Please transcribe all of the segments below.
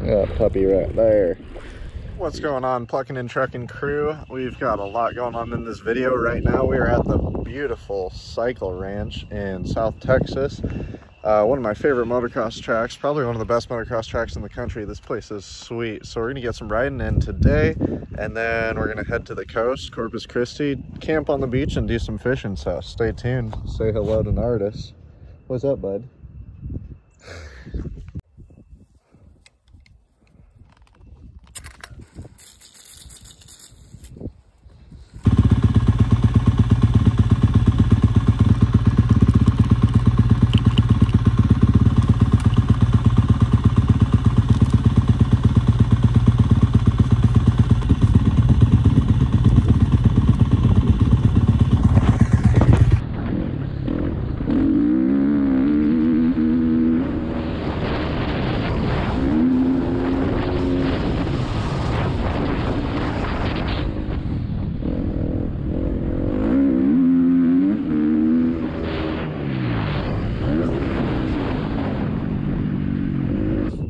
Yeah, puppy right there. What's going on, Pluckin&Truckin crew? We've got a lot going on in this video right now. We are at the beautiful cycle ranch in South Texas. One of my favorite motocross tracks, probably one of the best motocross tracks in the country. This place is sweet. So we're gonna get some riding in today, and then we're gonna head to the coast, Corpus Christi, camp on the beach, and do some fishing. So stay tuned. Say hello to Nardis. What's up, bud?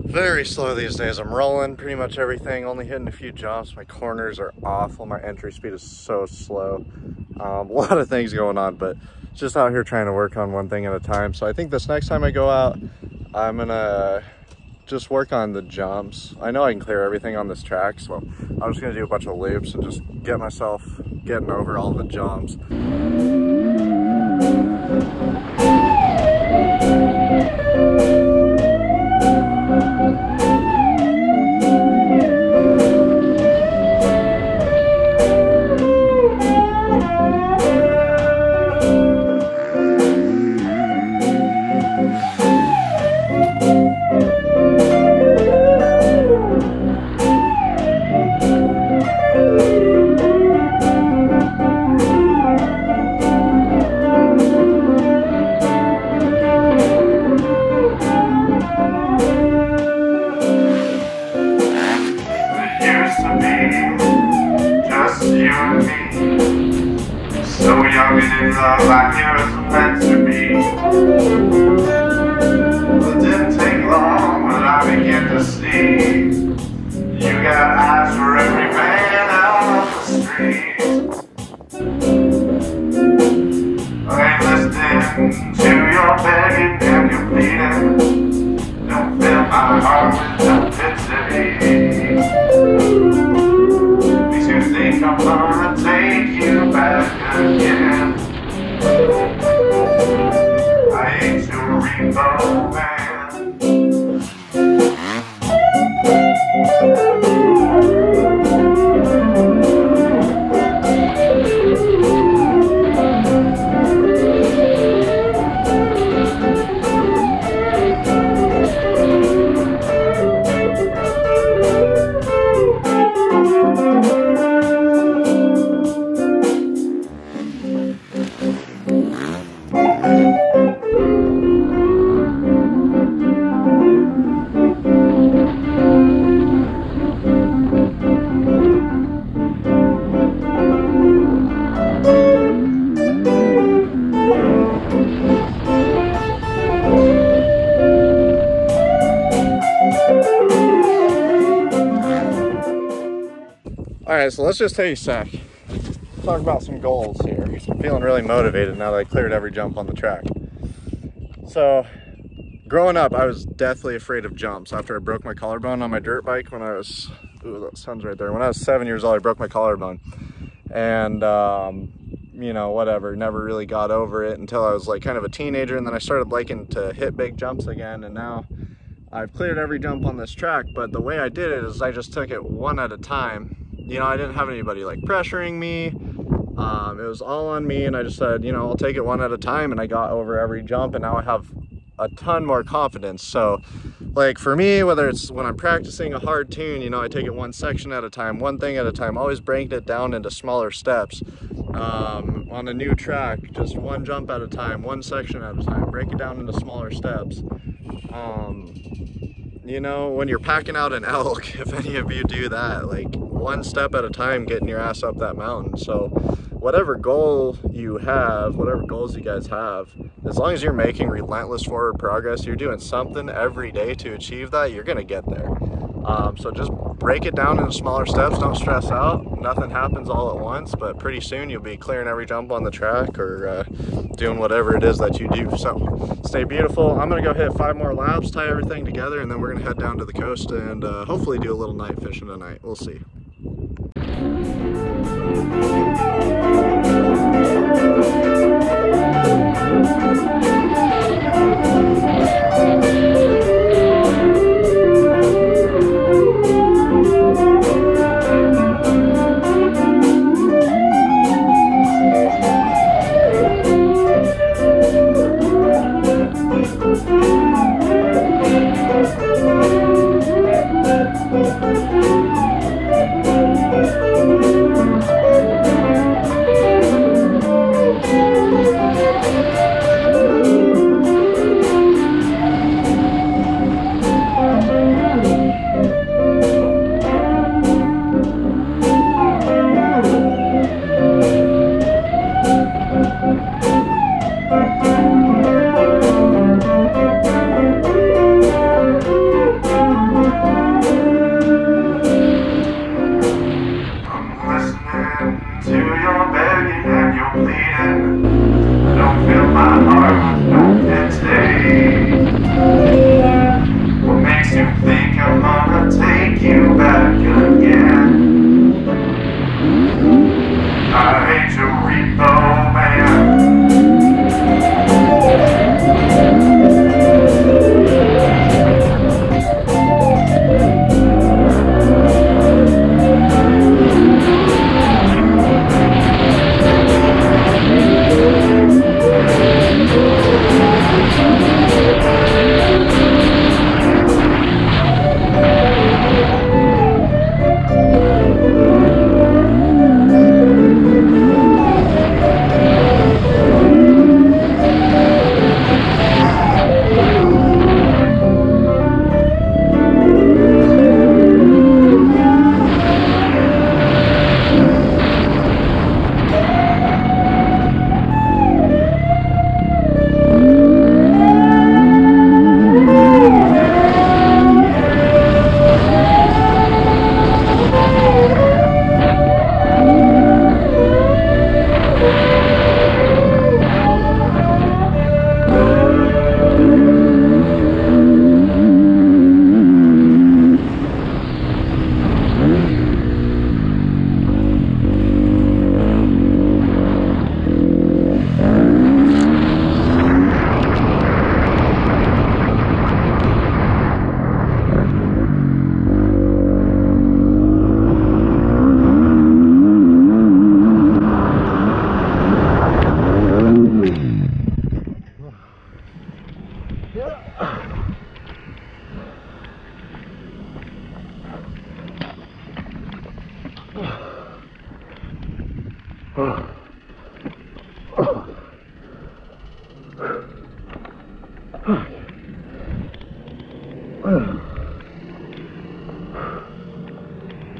Very slow these days. I'm rolling pretty much everything, only hitting a few jumps. My corners are awful. My entry speed is so slow. A lot of things going on, but just out here trying to work on one thing at a time. So I think this next time I go out, I'm gonna just work on the jumps. I know I can clear everything on this track, so I'm just gonna do a bunch of loops and just get myself getting over all the jumps. Like you was meant to be. It didn't take long when I began to see you got eyes for every man out the street. I ain't listening to your begging and your pleading. Don't fill my heart with no pity. Makes you think I'm gonna take you back again. I ain't your rainbow man. Alright, so let's just take a sec. Talk about some goals here. I'm feeling really motivated now that I cleared every jump on the track. So, growing up, I was deathly afraid of jumps. After I broke my collarbone on my dirt bike when I was, ooh, that sun's right there. When I was 7 years old, I broke my collarbone. And, you know, whatever, never really got over it until I was like kind of a teenager. And then I started liking to hit big jumps again. And now I've cleared every jump on this track. But the way I did it is I just took it one at a time. You know, I didn't have anybody like pressuring me. It was all on me, and I just said, you know, I'll take it one at a time, and I got over every jump, and now I have a ton more confidence. So like for me, whether it's when I'm practicing a hard tune, you know, I take it one section at a time, one thing at a time, always breaking it down into smaller steps. On a new track, just one jump at a time, one section at a time, break it down into smaller steps. You know, when you're packing out an elk, if any of you do that, like one step at a time, getting your ass up that mountain. So whatever goal you have, whatever goals you guys have, as long as you're making relentless forward progress, you're doing something every day to achieve that, you're gonna get there. So just break it down into smaller steps, don't stress out. Nothing happens all at once, but pretty soon you'll be clearing every jump on the track or doing whatever it is that you do. So stay beautiful. I'm gonna go hit 5 more laps, tie everything together, and then we're gonna head down to the coast and hopefully do a little night fishing tonight. We'll see.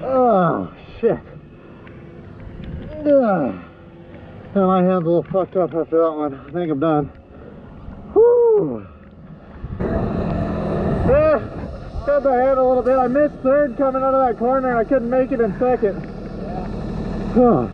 Oh, shit. Yeah, my hand's a little fucked up after that one. I think I'm done. Whew. Yeah, got the hand a little bit. I missed third coming out of that corner and I couldn't make it in second. Yeah.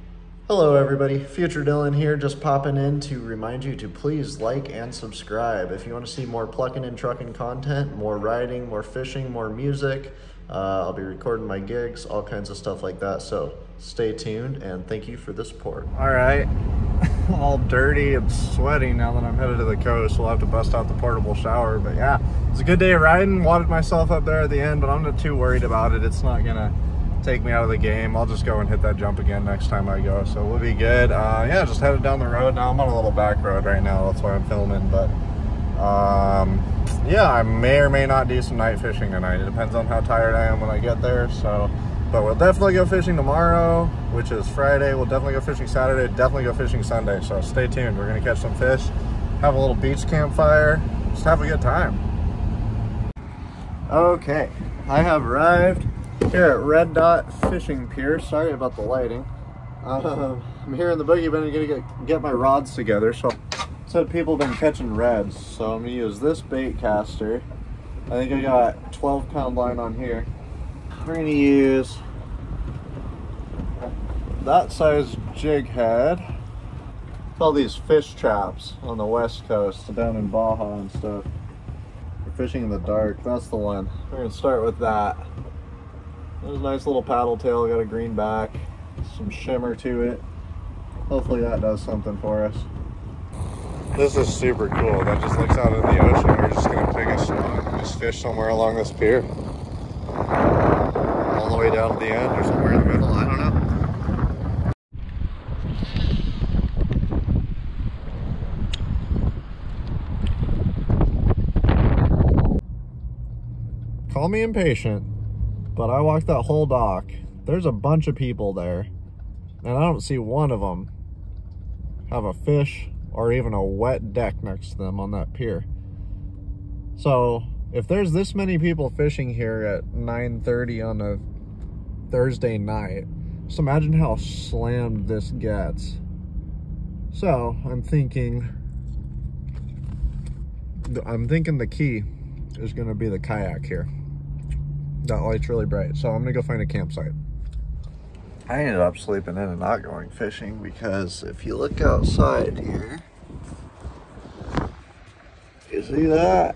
Hello everybody, Future Dylan here, just popping in to remind you to please like and subscribe. If you want to see more Pluckin' and Truckin' content, more riding, more fishing, more music, I'll be recording my gigs, all kinds of stuff like that, so stay tuned and thank you for the support. Alright, all dirty and sweaty now that I'm headed to the coast. We'll have to bust out the portable shower, but yeah, it's a good day of riding. Wadded myself up there at the end, but I'm not too worried about it. It's not gonna take me out of the game. I'll just go and hit that jump again next time I go, so we'll be good. Yeah, just headed down the road now. I'm on a little back road right now, that's why I'm filming, but yeah, I may or may not do some night fishing tonight. It depends on how tired I am when I get there, so, but we'll definitely go fishing tomorrow, which is Friday. We'll definitely go fishing Saturday, definitely go fishing Sunday, so stay tuned. We're gonna catch some fish, have a little beach campfire, just have a good time. Okay, I have arrived here at Red Dot Fishing Pier. Sorry about the lighting. I'm here in the boogie bin and gonna get my rods together. So said people have been catching reds, so I'm gonna use this bait caster. I think I got 12-pound line on here. we're gonna use that size jig head. All these fish traps on the west coast, down in Baja and stuff. We're fishing in the dark. That's the one. We're gonna start with that. There's a nice little paddle tail, got a green back, some shimmer to it. Hopefully that does something for us. This is super cool. That just looks out into the ocean. We're just gonna pick a spot and just fish somewhere along this pier. All the way down to the end or somewhere in the middle, I don't know. Call me impatient, but I walked that whole dock. There's a bunch of people there, and I don't see one of them have a fish or even a wet deck next to them on that pier. So if there's this many people fishing here at 9:30 on a Thursday night, just imagine how slammed this gets. So I'm thinking the key is gonna be the kayak here. That light's really bright, so I'm gonna go find a campsite. I ended up sleeping in and not going fishing because if you look outside here, you see that?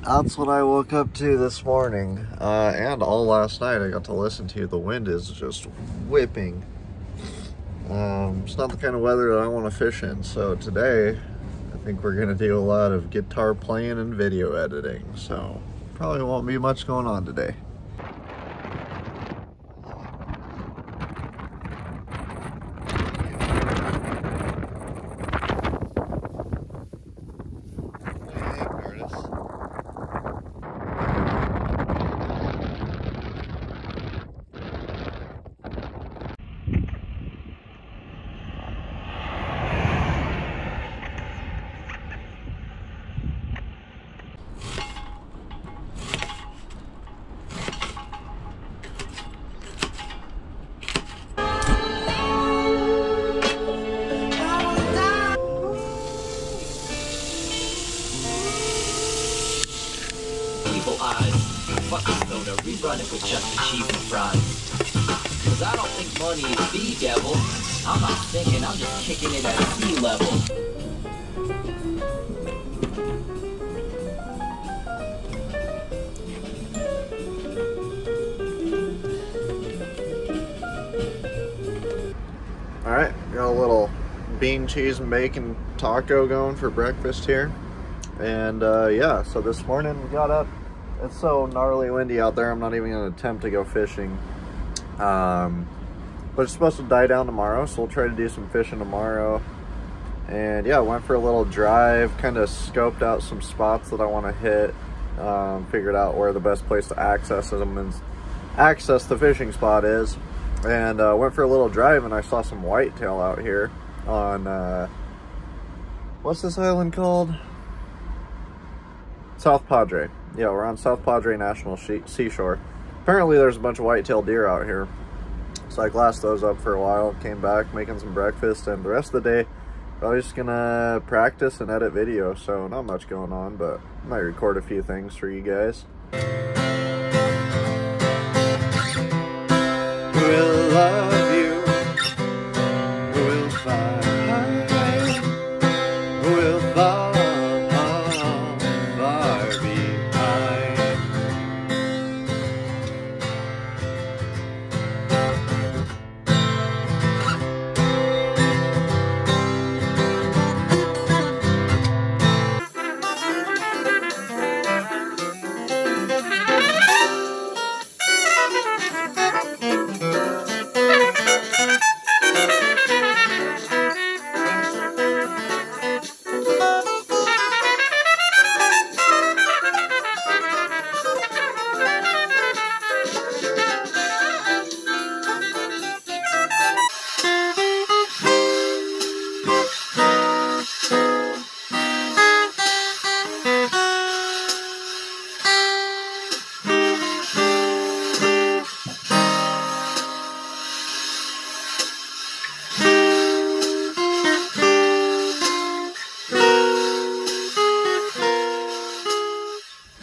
That's what I woke up to this morning, and all last night I got to listen to. The wind is just whipping. It's not the kind of weather that I want to fish in, so today I think we're gonna do a lot of guitar playing and video editing, so probably won't be much going on today. Running with just achievement fries. Cause I don't think money is the devil. I'm not thinking, I'm just kicking it at sea level. Alright, got a little bean, cheese, and bacon taco going for breakfast here. And yeah, so this morning we got up. It's so gnarly windy out there, I'm not even going to attempt to go fishing. But it's supposed to die down tomorrow, so we'll try to do some fishing tomorrow. And yeah, went for a little drive, kind of scoped out some spots that I want to hit. Figured out where the best place to access them and access the fishing spot is. And went for a little drive, and I saw some whitetail out here on, what's this island called? South Padre. Yeah, we're on South Padre National Seashore. Apparently there's a bunch of white-tailed deer out here. So I glassed those up for a while, came back, making some breakfast, and the rest of the day, probably just gonna practice and edit video. So not much going on, but I might record a few things for you guys. We'll love you. We'll find. We'll fall.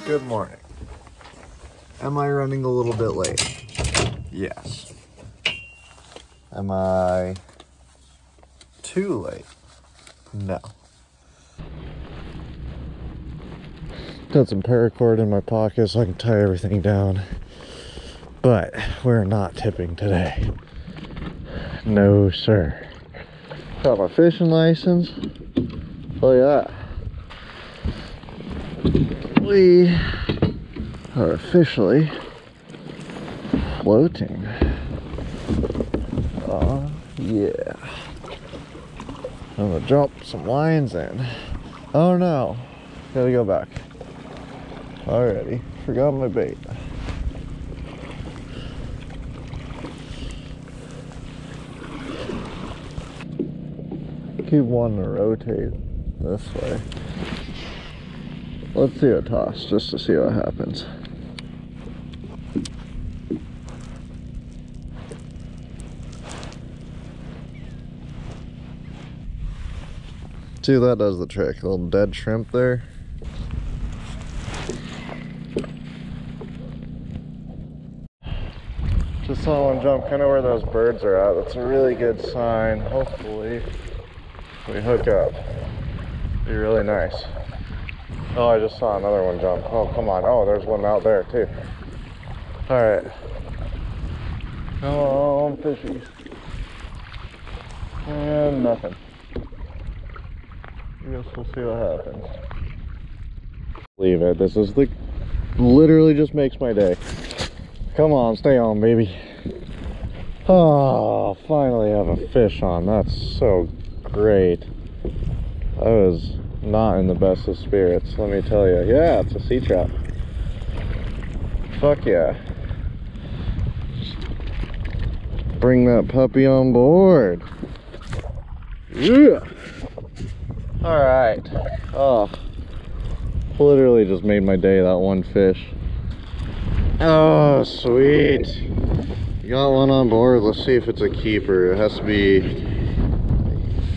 Good morning. Am I running a little bit late? Yes. Am I too late? No. Got some paracord in my pocket so I can tie everything down. But we're not tipping today. No, sir. Got my fishing license. Look at that. We are officially floating. Oh, yeah. I'm gonna jump some lines in. Oh no. Gotta go back. Alrighty. Forgot my bait. Keep wanting to rotate this way. Let's do a toss just to see what happens. See, that does the trick. A little dead shrimp there. Just saw one jump kind of where those birds are at. That's a really good sign. Hopefully we hook up. Be really nice. Oh, I just saw another one jump. Oh, come on. Oh, there's one out there too. All right. Come on, fishies. And nothing. I guess we'll see what happens. Leave it. This is the literally just makes my day. Come on, stay on, baby. Oh, finally have a fish on. That's so great. I was not in the best of spirits, let me tell you. Yeah, it's a sea trout. Fuck yeah. Bring that puppy on board. Yeah. All right. Oh, literally just made my day, that one fish. Oh, sweet. Got one on board. Let's see if it's a keeper. It has to be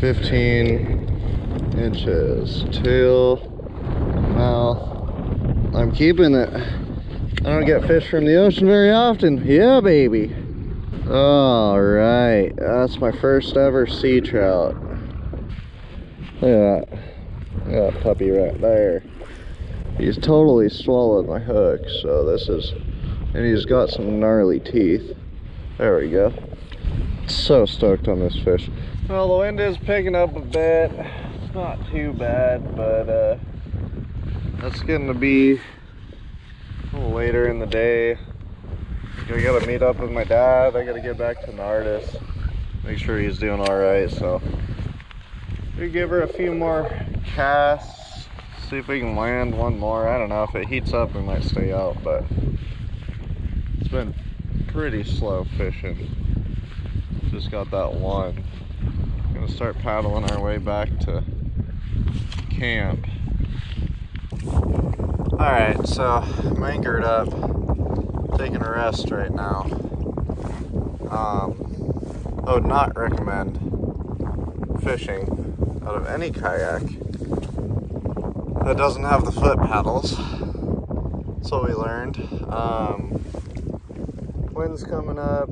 15 inches. Tail, mouth. I'm keeping it. I don't get fish from the ocean very often. Yeah, baby. All right. That's my first ever sea trout. Look at that. Look at that puppy right there. He's totally swallowed my hook, so this is, and he's got some gnarly teeth. There we go. So stoked on this fish. Well, the wind is picking up a bit. It's not too bad, but that's getting to be a little later in the day. I gotta meet up with my dad. I gotta get back to Nardis, make sure he's doing all right. So we give her a few more casts. See if we can land one more. I don't know, if it heats up we might stay out, but it's been pretty slow fishing. Just got that one. Gonna start paddling our way back to camp. Alright, so I'm anchored up, taking a rest right now. I would not recommend fishing out of any kayak that doesn't have the foot paddles. That's what we learned. Wind's coming up.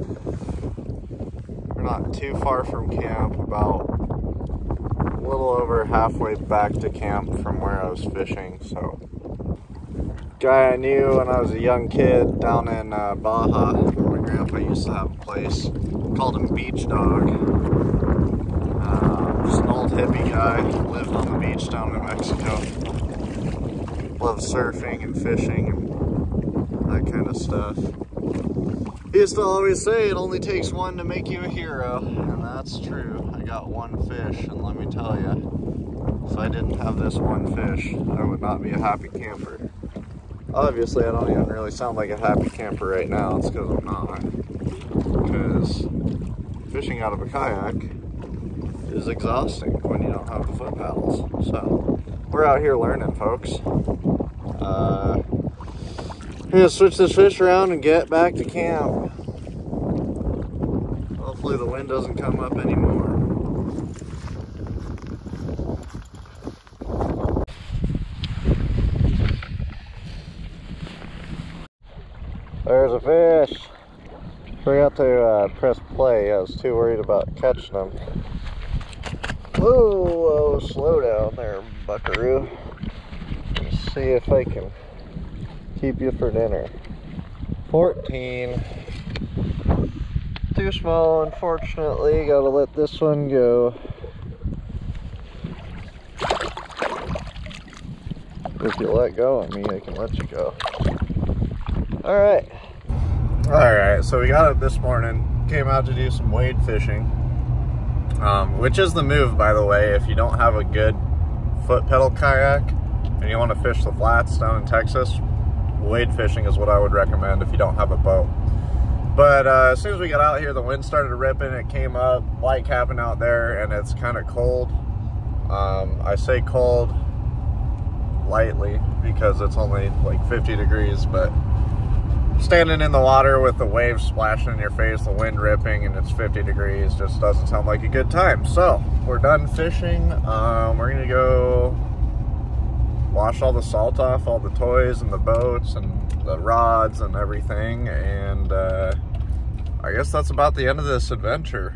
We're not too far from camp, about a little over halfway back to camp from where I was fishing. So, guy I knew when I was a young kid down in Baja, where my grandpa used to have a place, called him Beach Dog. Just an old hippie guy, lived on the beach down in Mexico. Loved surfing and fishing and that kind of stuff. He used to always say it only takes one to make you a hero, and that's true. I got one fish, and let me tell you, if I didn't have this one fish, I would not be a happy camper. Obviously, I don't even really sound like a happy camper right now. It's because I'm not. Because fishing out of a kayak is exhausting when you don't have the foot paddles. So, we're out here learning, folks. I'm gonna switch this fish around and get back to camp. Hopefully the wind doesn't come up anymore. There's a fish. Forgot to press play. I was too worried about catching them. Whoa, slow down there, buckaroo. Let's see if I can keep you for dinner. 14. Too small, unfortunately. Gotta let this one go. If you let go of me, I can let you go. Alright. Alright, so we got up this morning, came out to do some wade fishing. Which is the move, by the way, if you don't have a good foot pedal kayak and you want to fish the flats down in Texas. Wade fishing is what I would recommend if you don't have a boat. But as soon as we got out here, the wind started ripping, it came up, light capping out there, and it's kind of cold. I say cold lightly because it's only like 50 degrees, but standing in the water with the waves splashing in your face, the wind ripping, and it's 50 degrees just doesn't sound like a good time. So we're done fishing. We're gonna go wash all the salt off all the toys and the boats and the rods and everything, and I guess that's about the end of this adventure.